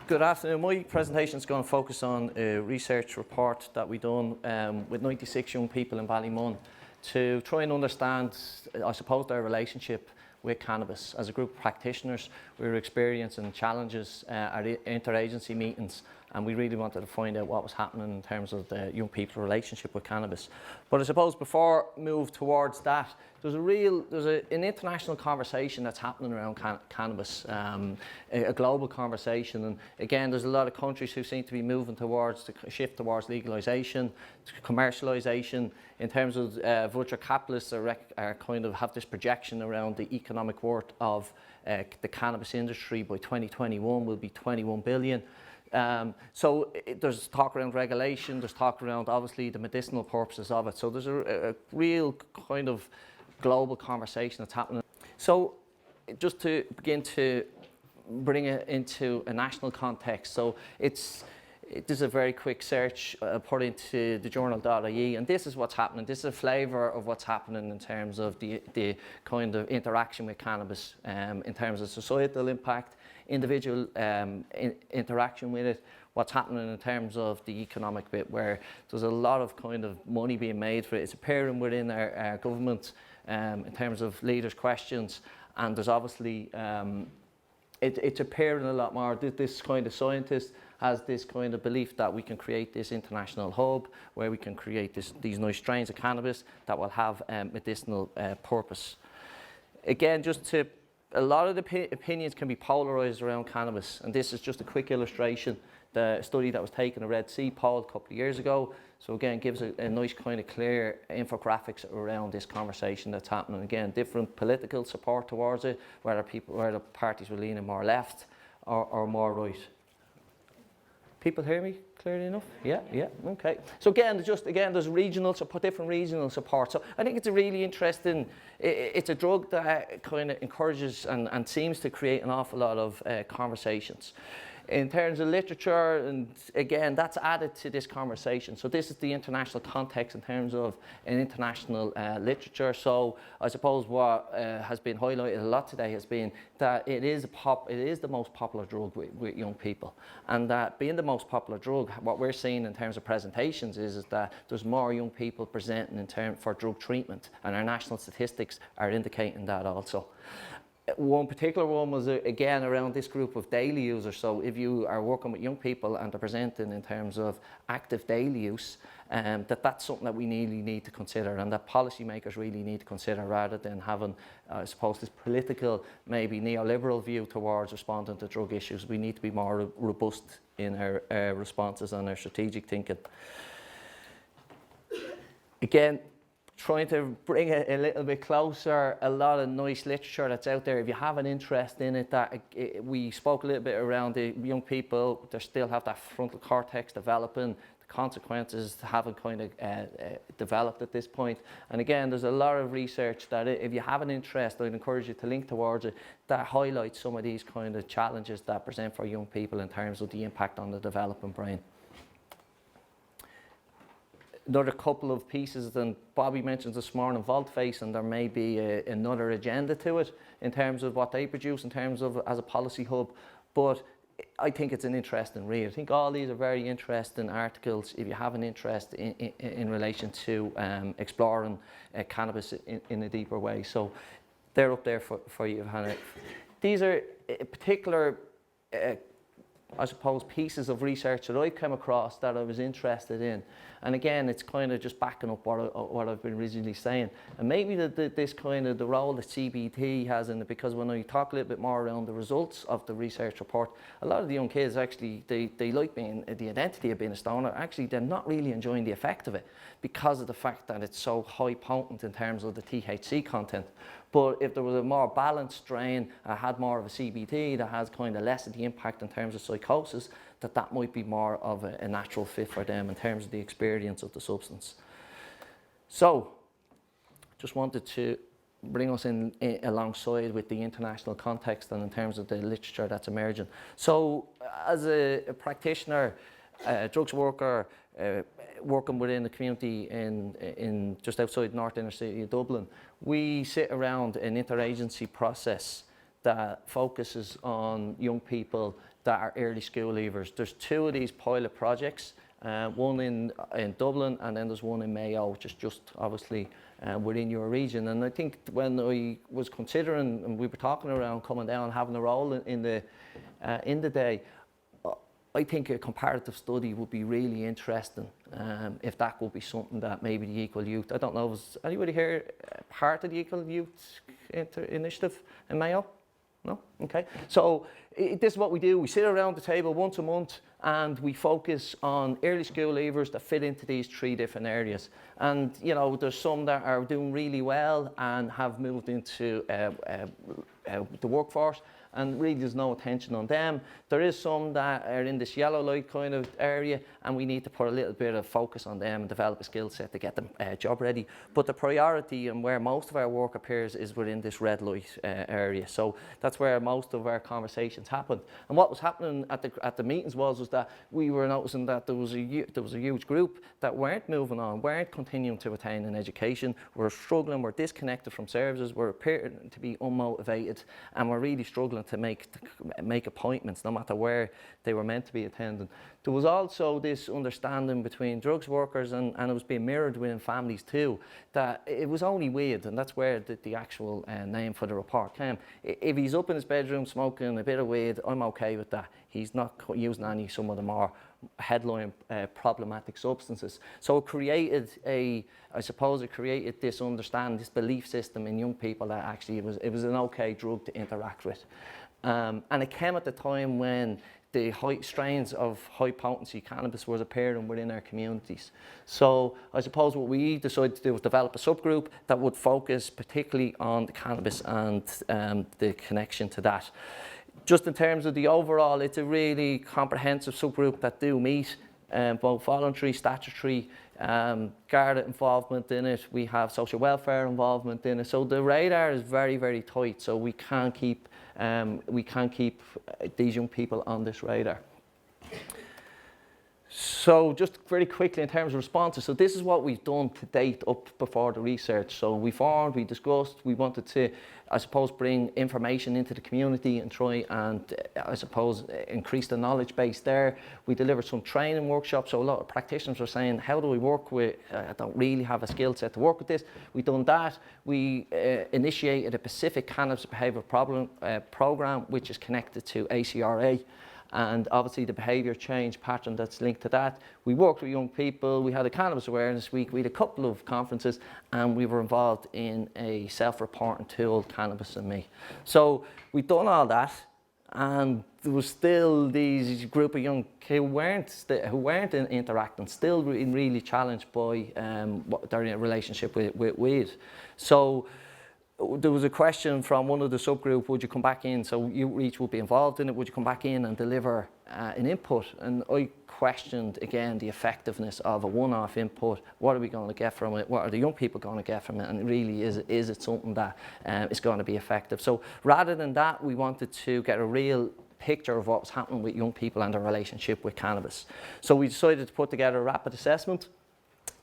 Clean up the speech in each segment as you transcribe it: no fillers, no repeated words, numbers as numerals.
Good afternoon. My presentation is going to focus on a research report that we've done with 96 young people in Ballymun to try and understand, I suppose, their relationship with cannabis. As a group of practitioners, we were experiencing challenges at interagency meetings, and we really wanted to find out what was happening in terms of the young people's relationship with cannabis. But I suppose before I move towards that, there's an international conversation that's happening around cannabis, a global conversation. And again, there's a lot of countries who seem to be moving towards the shift towards legalisation, commercialisation. In terms of venture capitalists are kind of have this projection around the economic worth of the cannabis industry by 2021 will be 21 billion. So there's talk around regulation, there's talk around obviously the medicinal purposes of it. So there's a real kind of global conversation that's happening. So just to begin to bring it into a national context, so this is a very quick search put into the journal.ie, and this is what's happening. This is a flavour of what's happening in terms of the kind of interaction with cannabis, in terms of societal impact, individual interaction with it, what's happening in terms of the economic bit, where there's a lot of kind of money being made for it. It's appearing within our government in terms of leaders' questions, and there's obviously it's appearing a lot more. This kind of scientist has this kind of belief that we can create this international hub where we can create these nice strains of cannabis that will have medicinal purpose. Again, a lot of the opinions can be polarised around cannabis, and this is just a quick illustration. The study that was taken at Red Sea poll a couple of years ago. So again, gives a nice kind of clear infographics around this conversation that's happening. Again, different political support towards it, whether the parties were leaning more left or more right. People hear me clearly enough? Yeah, okay. So again, there's different regional support. So I think it's a really interesting, it's a drug that kind of encourages and seems to create an awful lot of conversations. In terms of literature, and again, that's added to this conversation. So this is the international context in terms of an international literature. So I suppose what has been highlighted a lot today has been that it is the most popular drug with young people. And that being the most popular drug, what we're seeing in terms of presentations is that there's more young people presenting for drug treatment. And our national statistics are indicating that also. One particular one was, again, around this group of daily users. So if you are working with young people and they're presenting in terms of active daily use, that's something that we really need to consider, and that policymakers really need to consider, rather than having, I suppose, this political, maybe neoliberal view towards responding to drug issues. We need to be more robust in our responses and our strategic thinking. Again, trying to bring it a little bit closer, a lot of nice literature that's out there. If you have an interest in it, we spoke a little bit around the young people, they still have that frontal cortex developing, the consequences haven't kind of developed at this point. And again, there's a lot of research that if you have an interest, I'd encourage you to link towards it, that highlights some of these kind of challenges that present for young people in terms of the impact on the developing brain. Another couple of pieces, and Bobby mentions this morning, Vault-Face, and there may be another agenda to it in terms of what they produce in terms of as a policy hub, but I think it's an interesting read. I think all these are very interesting articles if you have an interest in relation to exploring cannabis in a deeper way. So they're up there for you, Hannah. These are particular I suppose, pieces of research that I came across that I was interested in. And again, it's kind of just backing up what I've been originally saying. And maybe this kind of the role that CBT has in it, because when I talk a little bit more around the results of the research report, a lot of the young kids actually, they like being, the identity of being a stoner. Actually, they're not really enjoying the effect of it because of the fact that it's so high potent in terms of the THC content. But if there was a more balanced strain, had more of a CBT that has kind of less of the impact in terms of psychosis, that might be more of a natural fit for them in terms of the experience of the substance. So, just wanted to bring us in alongside with the international context and in terms of the literature that's emerging. So, as a practitioner, drugs worker, working within the community in just outside North Inner City of Dublin, we sit around an interagency process that focuses on young people that are early school leavers. There's 2 of these pilot projects, one in Dublin, and then there's one in Mayo, which is just obviously within your region. And I think when I was considering, and we were talking around coming down and having a role in the day, I think a comparative study would be really interesting if that would be something that maybe the Equal Youth, I don't know, was anybody here part of the Equal Youth initiative in Mayo? No? Okay. So this is what we do. We sit around the table once a month and we focus on early school leavers that fit into these 3 different areas. And, you know, there's some that are doing really well and have moved into the workforce, and really there's no attention on them. There is some that are in this yellow light kind of area, and we need to put a little bit of focus on them and develop a skill set to get them job ready. But the priority and where most of our work appears is within this red light area. So that's where most of our conversations happen. And what was happening at the meetings was that we were noticing that there was a huge group that weren't moving on, weren't continuing to attain an education, were struggling, were disconnected from services, were appearing to be unmotivated, and were really struggling to make appointments no matter where they were meant to be attending. There was also this understanding between drugs workers, and it was being mirrored within families too, that it was only weed, and that's where the actual name for the report came. If he's up in his bedroom smoking a bit of weed, I'm okay with that. He's not using some of the more headline problematic substances. So it created this understanding, this belief system in young people that actually it was an okay drug to interact with. And it came at the time when the high strains of high potency cannabis was appearing within our communities. So I suppose what we decided to do was develop a subgroup that would focus particularly on the cannabis and the connection to that. Just in terms of the overall, it's a really comprehensive subgroup that do meet both voluntary, statutory, Garda involvement in it. We have social welfare involvement in it. So the radar is very, very tight. So we can't keep these young people on this radar. So just very quickly in terms of responses, so this is what we've done to date up before the research. So we formed, we discussed, we wanted to, I suppose, bring information into the community and try and, I suppose, increase the knowledge base there. We delivered some training workshops, so a lot of practitioners were saying, how do we work with, I don't really have a skill set to work with this. We've done that. We initiated a Pacific Cannabis Behaviour Program, which is connected to ACRA. And obviously the behaviour change pattern that's linked to that. We worked with young people, we had a Cannabis Awareness Week, we had a couple of conferences, and we were involved in a self-reporting tool, Cannabis and Me. So we'd done all that, and there was still these group of young kids who weren't interacting, still really challenged by their relationship with weed. So there was a question from one of the subgroup, would you come back in? So Outreach would be involved in it, would you come back in and deliver an input? And I questioned again the effectiveness of a one-off input. What are we going to get from it? What are the young people going to get from it? And really, is it something that is going to be effective? So rather than that, we wanted to get a real picture of what was happening with young people and their relationship with cannabis. So we decided to put together a rapid assessment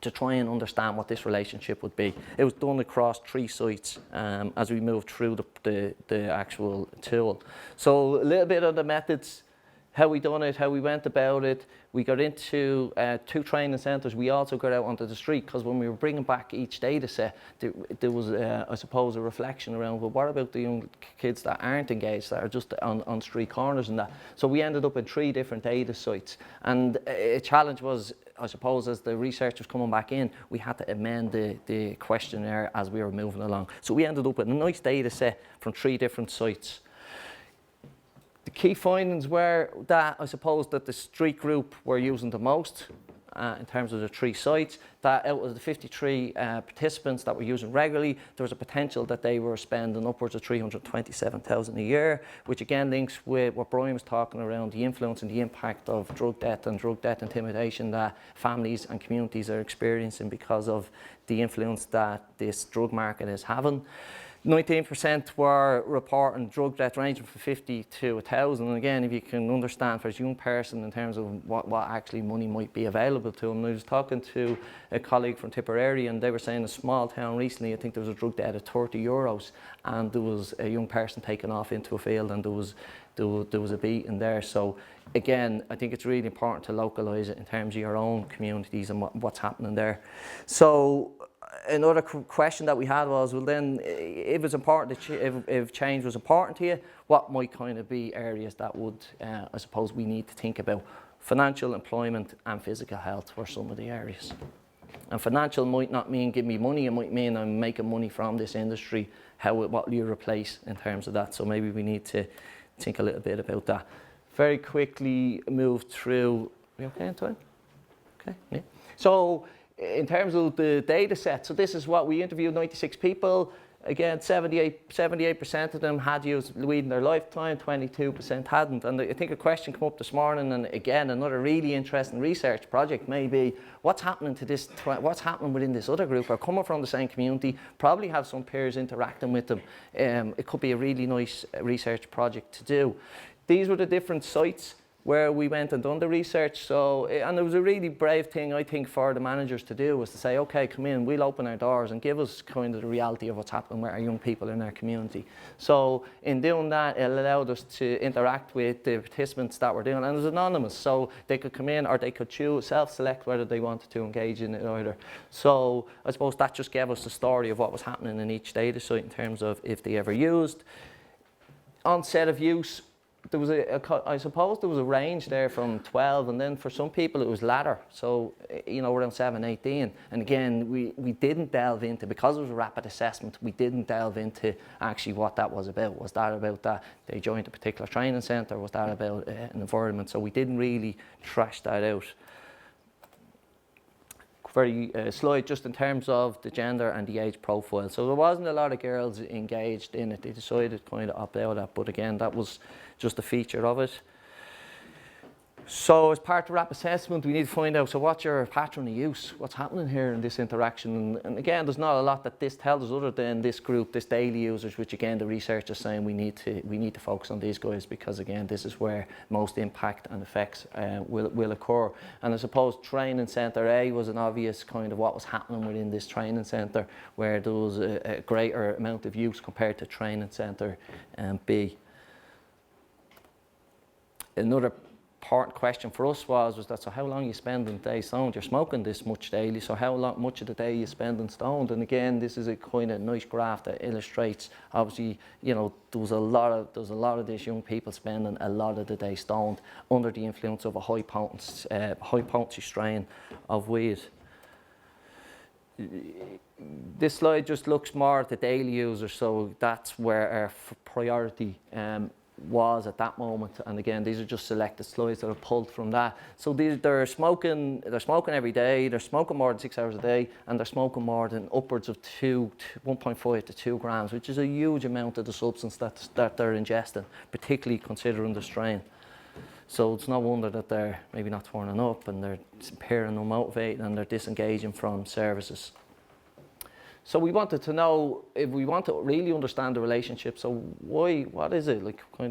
to try and understand what this relationship would be. It was done across 3 sites as we moved through the actual tool. So a little bit of the methods, how we done it, how we went about it. We got into 2 training centres. We also got out onto the street, because when we were bringing back each data set, there was, I suppose, a reflection around, well, what about the young kids that aren't engaged, that are just on street corners and that? So we ended up in 3 different data sites. And a challenge was, I suppose, as the research was coming back in, we had to amend the questionnaire as we were moving along. So we ended up with a nice data set from 3 different sites. The key findings were that, I suppose, that the street group were using the most in terms of the 3 sites, that out of the 53 participants that were using regularly, there was a potential that they were spending upwards of $327,000 a year, which again links with what Brian was talking around, the influence and the impact of drug debt and drug debt intimidation that families and communities are experiencing because of the influence that this drug market is having. 19% were reporting drug death ranging from 50 to 1,000. And again, if you can understand for a young person in terms of what actually money might be available to them. I was talking to a colleague from Tipperary, and they were saying a small town recently, I think there was a drug death of €30, and there was a young person taken off into a field, and there was a beating there. So again, I think it's really important to localise it in terms of your own communities and what's happening there. So another question that we had was, well then, if it's important, if change was important to you, what might kind of be areas that would, I suppose, we need to think about? Financial, employment and physical health were some of the areas. And financial might not mean give me money, it might mean I'm making money from this industry. What will you replace in terms of that? So maybe we need to think a little bit about that. Very quickly move through. Are we okay on time? Okay, yeah. So in terms of the data set, so this is what we interviewed 96 people. Again, 78% of them had used weed in their lifetime, 22% hadn't. And I think a question came up this morning, and again, another really interesting research project may be, what's happening within this other group? Are coming from the same community, probably have some peers interacting with them. It could be a really nice research project to do. These were the different sites where we went and done the research. So, and it was a really brave thing, I think, for the managers to do, was to say, okay, come in, we'll open our doors and give us kind of the reality of what's happening with our young people in our community. So in doing that, it allowed us to interact with the participants that were doing, and it was anonymous, so they could come in or they could choose, self-select whether they wanted to engage in it either. So I suppose that just gave us the story of what was happening in each data site in terms of if they ever used. Onset of use, there was I suppose there was a range there from 12, and then for some people it was latter, so around 7, 18. And again, we didn't delve into, because it was a rapid assessment, we didn't delve into actually what that was about. Was that about that they joined a particular training centre? Was that about an environment? So we didn't really thrash that out. Very slide just in terms of the gender and the age profile. So there wasn't a lot of girls engaged in it. They decided to kind of opt out of that, but again, that was just a feature of it. So as part of the RAP assessment, we need to find out, so what's your pattern of use? What's happening here in this interaction? And again, there's not a lot that this tells us other than this group, this daily users, which again, the research is saying we need to focus on these guys, because again, this is where most impact and effects will occur. And I suppose training centre A was an obvious kind of what was happening within this training centre, where there was a greater amount of use compared to training centre B. Another important question for us was that, so how long you spend in the day stoned? You're smoking this much daily, so how much of the day you spend in stoned? And again, this is a kind of nice graph that illustrates, obviously, there was a lot of these young people spending a lot of the day stoned under the influence of a high potency strain of weed. This slide just looks more at the daily user, so that's where our priority was at that moment. And again, these are just selected slides that are pulled from that. So they're smoking every day, they're smoking more than 6 hours a day, and they're smoking more than upwards of 1.5 to 2 grams, which is a huge amount of the substance that they're ingesting, particularly considering the strain. So it's no wonder that they're maybe not turning up, and they're appearing unmotivated, and they're disengaging from services. So we wanted to know, if we want to really understand the relationship, so what is it?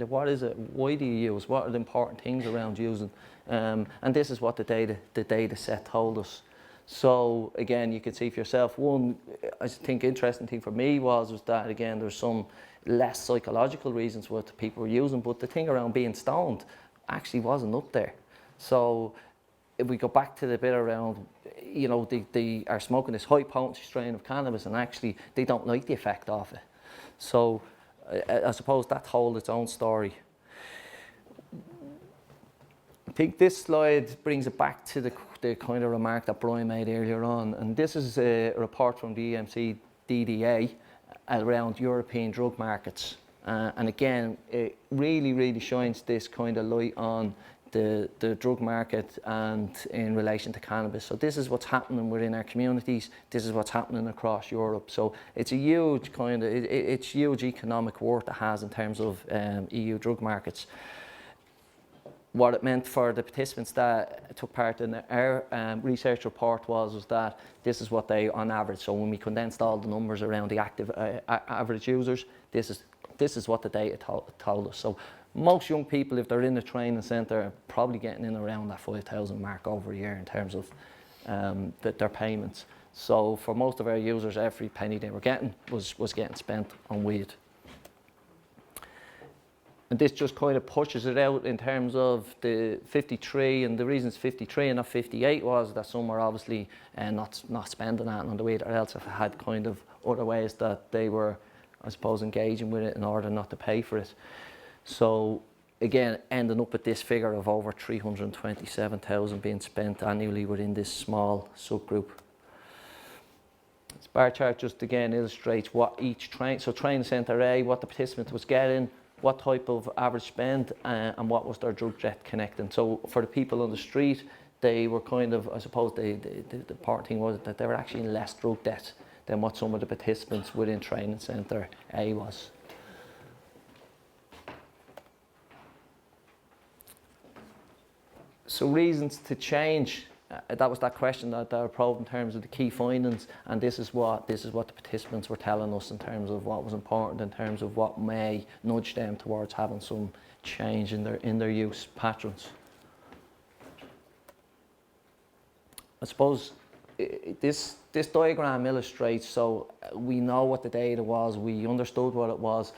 What is it? Why do you use? What are the important things around using? And this is what the data set told us. So again, you can see for yourself, one, I think interesting thing for me was that again, there's some less psychological reasons what people were using, but the thing around being stoned actually wasn't up there. So if we go back to the bit around, they are smoking this high potency strain of cannabis, and actually they don't like the effect of it. So I suppose that told its own story. I think this slide brings it back to the kind of remark that Brian made earlier on, and this is a report from the EMC DDA around European drug markets. And again, it really shines this kind of light on the drug market and in relation to cannabis. So this is what's happening within our communities. This is what's happening across Europe. So it's a huge it's huge economic worth it has in terms of EU drug markets. what it meant for the participants that took part in our research report was that this is what they, on average, so when we condensed all the numbers around the active average users, this is what the data told us. So most young people, if they're in the training centre, are probably getting in around that 5,000 mark over a year in terms of their payments. So for most of our users, every penny they were getting was getting spent on weed. And this just kind of pushes it out in terms of the 53, and the reason it's 53 and not 58 was that some were obviously not spending that on the weed, or else have had kind of other ways that they were, I suppose, engaging with it in order not to pay for it. So again, ending up at this figure of over 327,000 being spent annually within this small subgroup. This bar chart just again illustrates what each training centre A, what the participant was getting, what type of average spend, and what was their drug debt connecting. So for the people on the street, they were kind of, I suppose, the important thing was that they were actually in less drug debt than what some of the participants within training centre A was. So reasons to change. That was that question that I probed in terms of the key findings, and this is what the participants were telling us in terms of what was important, in terms of what may nudge them towards having some change in their use patterns. I suppose this diagram illustrates, so we know what the data was, we understood what it was,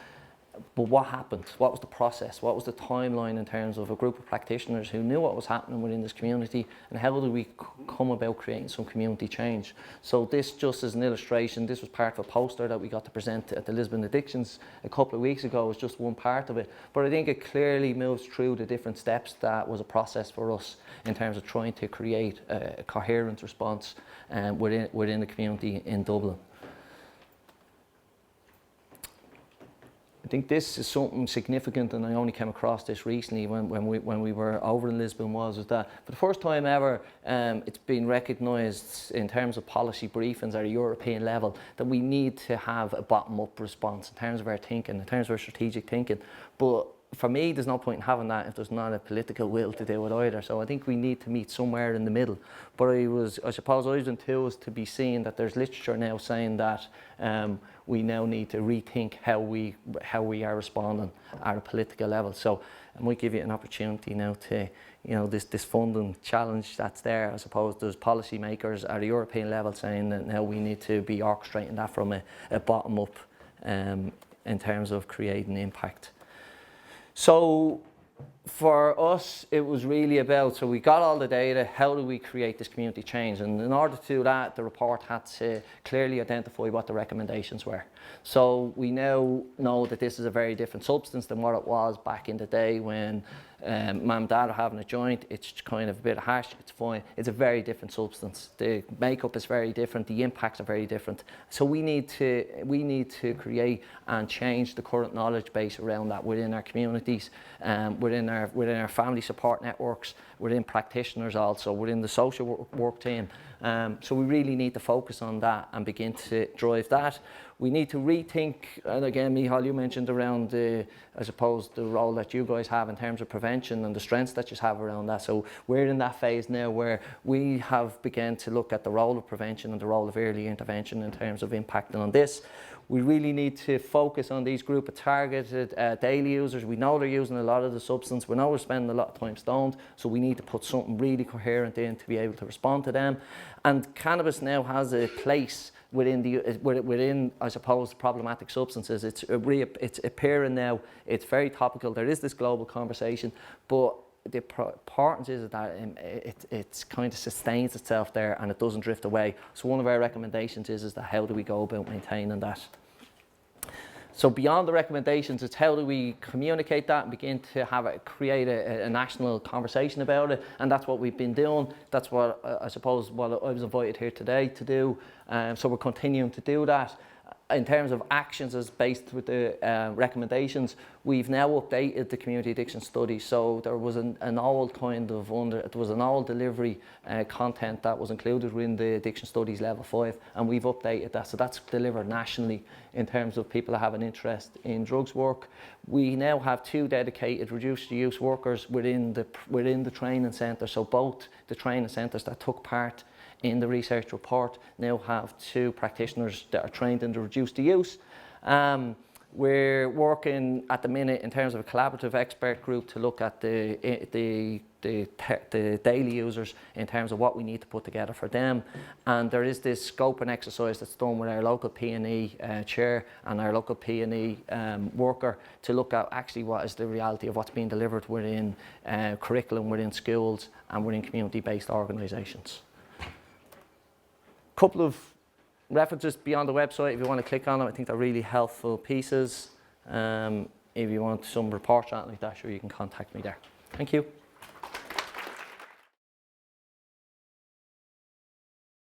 but what happened? What was the process? What was the timeline in terms of a group of practitioners who knew what was happening within this community, and how did we come about creating some community change? So this, just as an illustration, this was part of a poster that we got to present at the Lisbon Addictions a couple of weeks ago. It was just one part of it, but I think it clearly moves through the different steps that was a process for us in terms of trying to create a coherent response within the community in Dublin. I think this is something significant, and I only came across this recently when we were over in Lisbon, was that for the first time ever, it's been recognised in terms of policy briefings at a European level that we need to have a bottom-up response in terms of our thinking, in terms of our strategic thinking. But for me, there's no point in having that if there's not a political will to do it either. So I think we need to meet somewhere in the middle. But I suppose I was enthused to be seeing that there's literature now saying that we now need to rethink how we are responding at a political level. So I might give you an opportunity now to, this funding challenge that's there. I suppose there's policymakers at a European level saying that now we need to be orchestrating that from a bottom up in terms of creating impact. So for us, it was really about, so we got all the data, how do we create this community change? And in order to do that, the report had to clearly identify what the recommendations were. So we now know that this is a very different substance than what it was back in the day when mum and dad are having a joint. It's kind of a bit of hash, it's fine. It's a very different substance. The makeup is very different, the impacts are very different. So we need to create and change the current knowledge base around that within our communities, within our family support networks, within practitioners also, within the social work team. So we really need to focus on that and begin to drive that. We need to rethink, and again, Michal, you mentioned around I suppose the role that you guys have in terms of prevention and the strengths that you have around that. So we're in that phase now where we have begun to look at the role of prevention and the role of early intervention in terms of impacting on this. We really need to focus on these group of targeted daily users. We know they're using a lot of the substance. We know we're spending a lot of time stoned, so we need to put something really coherent in to be able to respond to them. And cannabis now has a place within I suppose, problematic substances. It's appearing now. It's very topical. There is this global conversation, but the importance is that it kind of sustains itself there and it doesn't drift away. So one of our recommendations is that how do we go about maintaining that? So beyond the recommendations, it's how do we communicate that and begin to create a national conversation about it, and that's what we've been doing. That's what I suppose what I was invited here today to do. So we're continuing to do that. in terms of actions as based with the recommendations, we've now updated the community addiction study. So there was an old kind of there was an old delivery content that was included within the addiction studies level 5, and we've updated that. So that's delivered nationally in terms of people that have an interest in drugs work. We now have 2 dedicated reduced use workers within the training centre. So both the training centres that took part in the research report now have 2 practitioners that are trained in the reduced use. We're working at the minute in terms of a collaborative expert group to look at the daily users in terms of what we need to put together for them. And there is this scoping exercise that's done with our local P&E chair and our local P&E worker to look at actually what is the reality of what's being delivered within curriculum, within schools and within community-based organisations. Couple of references beyond the website if you want to click on them. I think they're really helpful pieces. If you want some reports or anything like that, sure, you can contact me there. Thank you.